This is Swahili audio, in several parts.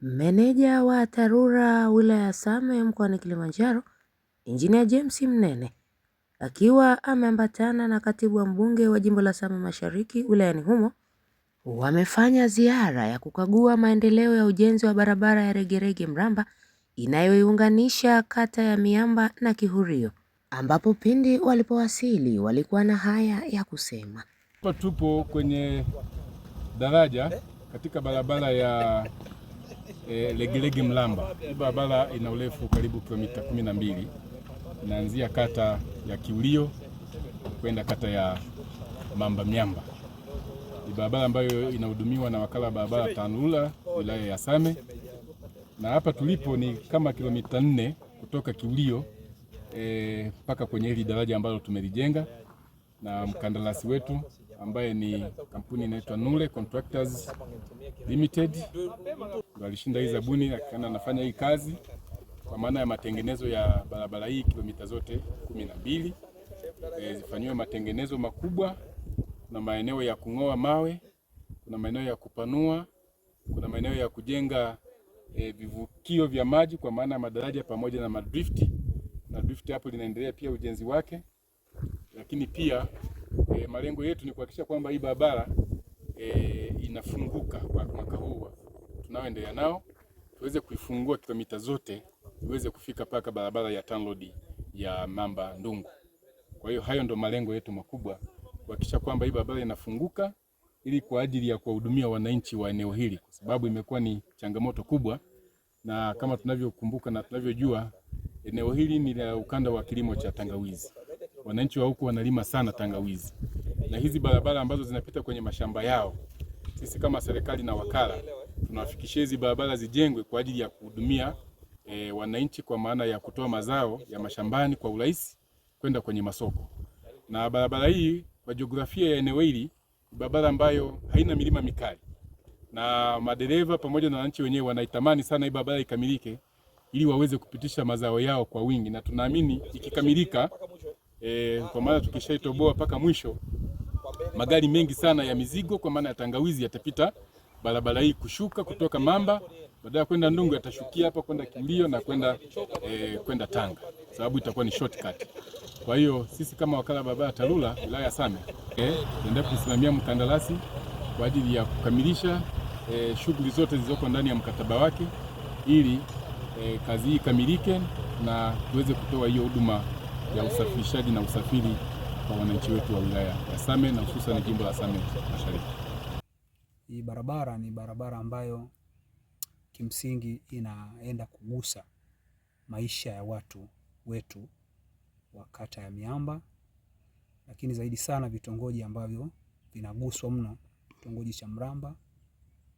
Meneja wa TARURA wilaya ya Same mkoani Kilimanjaro, Injinia James Mnene, akiwa ameambatana na katibu wa mbunge wa jimbo la Same Mashariki wilayani humo, wamefanya ziara ya kukagua maendeleo ya ujenzi wa barabara ya Regerege Mramba inayoiunganisha kata ya Miamba na Kihurio, ambapo pindi walipowasili walikuwa na haya ya kusema. Hapa tupo kwenye daraja katika barabara ya Regerege Mramba. Hii barabara ina urefu karibu kilomita 12. Inaanzia kata ya Kihurio kwenda kata ya Miamba. Ni barabara ambayo inahudumiwa na wakala wa barabara TARURA wilaya ya Same. Na hapa tulipo ni kama kilomita 4 kutoka Kihurio mpaka kwenye hili daraja ambalo tumelijenga, na mkandarasi wetu ambaye ni kampuni inaitwa Nule Contractors Limited alishinda hii zabuni akana anafanya hii kazi kwa maana ya matengenezo ya barabara hii kilomita zote 12. Zifanywe matengenezo makubwa. Kuna maeneo ya kung'oa mawe, kuna maeneo ya kupanua, kuna maeneo ya kujenga vivukio vya maji kwa maana ya madaraja pamoja na madrifti. Na drifti hapo linaendelea pia ujenzi wake. Lakini pia malengo yetu ni kuhakikisha kwamba hii barabara inafunguka kwa mwaka huu tunaoendelea nao, tuweze kuifungua kilomita zote iweze kufika paka barabara ya TANROADS ya Mamba Ndungu. Kwa hiyo hayo ndo malengo yetu makubwa, kuhakikisha kwamba hii barabara inafunguka ili kwa ajili ya kuwahudumia wananchi wa eneo hili, kwa sababu imekuwa ni changamoto kubwa. Na kama tunavyokumbuka na tunavyojua, eneo hili ni la ukanda wa kilimo cha tangawizi. Wananchi wa huku wanalima sana tangawizi, na hizi barabara ambazo zinapita kwenye mashamba yao, sisi kama serikali na wakala tunawafikishia hizi barabara zijengwe kwa ajili ya kuhudumia wananchi, kwa maana ya kutoa mazao ya mashambani kwa urahisi kwenda kwenye masoko. Na barabara hii kwa jiografia ya eneo hili, barabara ambayo haina milima mikali, na madereva pamoja na wananchi wenyewe wanaitamani sana hii barabara ikamilike ili waweze kupitisha mazao yao kwa wingi. Na tunaamini ikikamilika, kwa maana tukishaitoboa mpaka mwisho, magari mengi sana ya mizigo kwa maana ya tangawizi yatapita barabara hii kushuka kutoka Mamba, baada ya kwenda Ndungu yatashukia hapa kwenda Kihurio na kwenda Tanga, sababu itakuwa ni shortcut. Kwa hiyo sisi kama wakala barabara TARURA wilaya ya Same tunaendelea kusimamia mkandarasi kwa ajili ya kukamilisha shughuli zote zilizoko ndani ya mkataba wake ili kazi hii ikamilike na tuweze kutoa hiyo huduma ya usafirishaji na usafiri kwa wananchi wetu wa wilaya ya Same na hususan jimbo la Same Mashariki. Hii barabara ni barabara ambayo kimsingi inaenda kugusa maisha ya watu wetu wa kata ya Miamba, lakini zaidi sana vitongoji ambavyo vinaguswa mno, kitongoji cha Mramba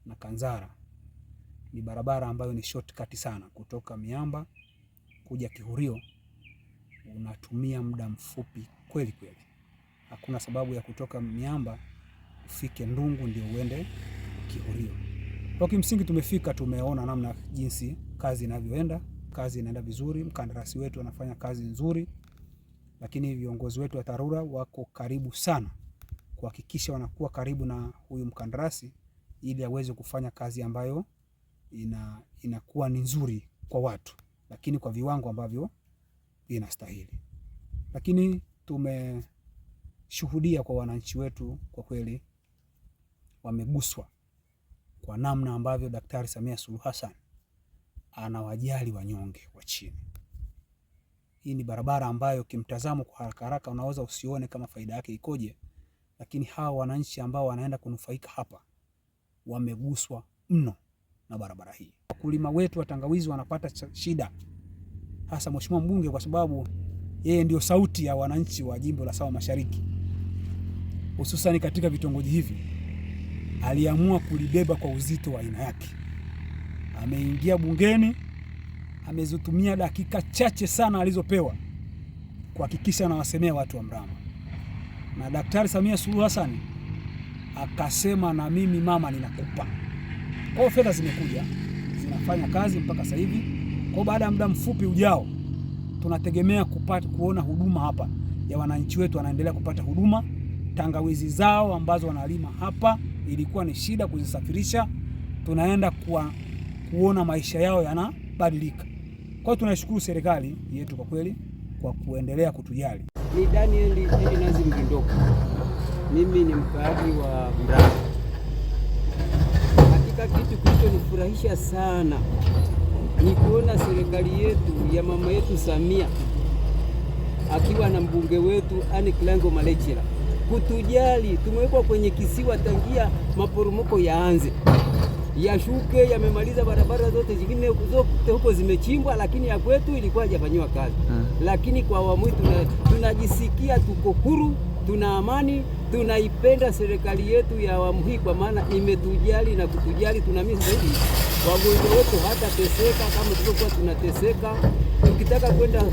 na Kanzara. Ni barabara ambayo ni shortcut sana kutoka Miamba kuja Kihurio, unatumia muda mfupi kweli kweli. Hakuna sababu ya kutoka Miamba ufike Ndungu ndio uende Kihurio. Kwa kimsingi tumefika, tumeona namna jinsi kazi inavyoenda. Kazi inaenda vizuri, mkandarasi wetu anafanya kazi nzuri, lakini viongozi wetu wa TARURA wako karibu sana kuhakikisha wanakuwa karibu na huyu mkandarasi ili aweze kufanya kazi ambayo inakuwa ni nzuri kwa watu, lakini kwa viwango ambavyo vinastahili. Lakini tumeshuhudia kwa wananchi wetu, kwa kweli wameguswa kwa namna ambavyo Daktari Samia Suluhu Hassan anawajali wanyonge wa chini. Hii ni barabara ambayo kimtazamo kwa haraka haraka unaweza usione kama faida yake ikoje, lakini hawa wananchi ambao wanaenda kunufaika hapa wameguswa mno na barabara hii. Wakulima wetu wa tangawizi wanapata shida, hasa mheshimiwa mbunge, kwa sababu yeye ndio sauti ya wananchi wa jimbo la Same Mashariki, hususan katika vitongoji hivi. Aliamua kulibeba kwa uzito wa aina yake. Ameingia bungeni, amezitumia dakika chache sana alizopewa kuhakikisha anawasemea watu wa Mramba. Na Daktari Samia Suluhu Hassan akasema, na mimi mama ninakupa. Kwa fedha zimekuja, zinafanya kazi mpaka sasa hivi. Kwa baada ya muda mfupi ujao tunategemea kuona huduma hapa ya wananchi wetu wanaendelea kupata huduma. Tangawizi zao ambazo wanalima hapa ilikuwa ni shida kuzisafirisha, tunaenda kuona maisha yao yanabadilika. Kwa hiyo tunaishukuru serikali yetu kwa kweli kwa kuendelea kutujali. Ni Daniel Nazi Mgindoko. Mimi ni mkaaji wa Mramba. Hakika kitu kilichonifurahisha sana ni kuona serikali yetu ya mama yetu Samia akiwa na mbunge wetu Anne Kilango Malechela kutujali. Tumewekwa kwenye kisiwa tangia maporomoko yaanze, yashuke, yamemaliza barabara zote, zingine zote huko zimechimbwa, lakini ya kwetu ilikuwa hajafanywa kazi. Lakini kwa awamu hii tunajisikia tuko huru, tuna amani, tunaipenda serikali yetu ya awamu hii kwa maana imetujali na kutujali. Tunaamini zaidi wagonjwa wetu hata teseka kama tulivyokuwa tunateseka. Tukitaka kwenda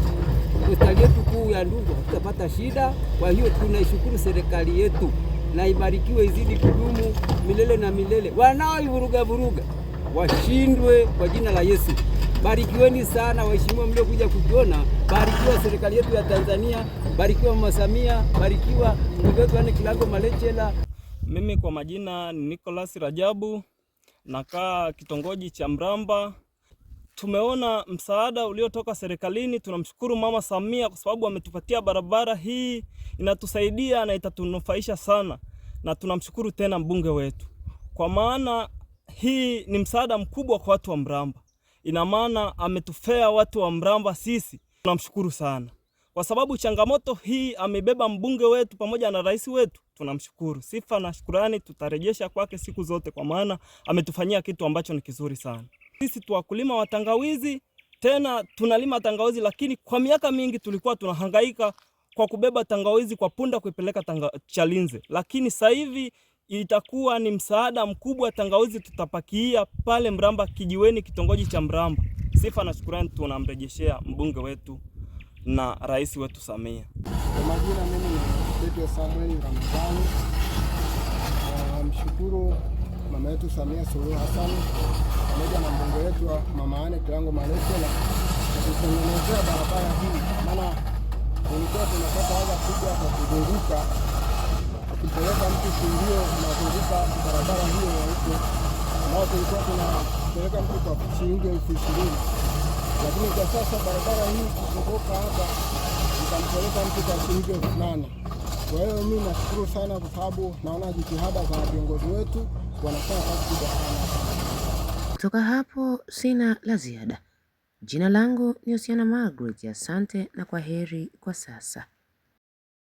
hospitali yetu kuu ya Ndungu hatutapata shida. Kwa hiyo tunaishukuru serikali yetu na ibarikiwe, izidi kudumu milele na milele. Wanaoivuruga vuruga washindwe kwa jina la Yesu. Barikiweni sana waheshimiwa mliokuja kutuona. Barikiwa serikali yetu ya Tanzania, barikiwa Mama Samia, barikiwa mbunge wetu Anne Kilango Malechela. Mimi kwa majina ni Nicholas Rajabu, nakaa kitongoji cha Mramba. Tumeona msaada uliotoka serikalini. Tunamshukuru Mama Samia kwa sababu ametupatia barabara hii, inatusaidia na itatunufaisha sana, na tunamshukuru tena mbunge wetu kwa maana hii ni msaada mkubwa kwa watu wa Mramba. Ina maana ametufea watu wa Mramba sisi. Tunamshukuru sana kwa sababu changamoto hii amebeba mbunge wetu pamoja na rais wetu. Tunamshukuru. Sifa na shukrani tutarejesha kwake siku zote kwa maana ametufanyia kitu ambacho ni kizuri sana. Sisi tu wakulima wa tangawizi, tena tunalima tangawizi, lakini kwa miaka mingi tulikuwa tunahangaika kwa kubeba tangawizi kwa punda kuipeleka Chalinze, lakini sasa hivi itakuwa ni msaada mkubwa. Tangawizi tutapakia pale Mramba kijiweni, kitongoji cha Mramba. Sifa na shukrani tunamrejeshea mbunge wetu na rais wetu Samia. Kwa majina mimi ni Petro Samuel Ramadhani. Mshukuru mama yetu Samia Suluhu Hassan pamoja na mbunge wetu Mama Anne Kilango Malechela kututengenezea barabara hii, maana tulikuwa tunapata adha kubwa kwa kuzunguka, kupeleka mtu kuingia na kuzunguka barabara hiyo ya huko, ambao tulikuwa tunapeleka mtu kwa shilingi 20,000, lakini kwa sasa barabara hii kutoka hapa itampeleka mtu kwa shilingi 8,000. Kwa hiyo mimi nashukuru sana kwa sababu naona jitihada za viongozi wetu wanafanya kazi kubwa sana. Kutoka hapo sina la ziada. Jina langu ni Osiana Margaret. Asante na kwaheri kwa sasa.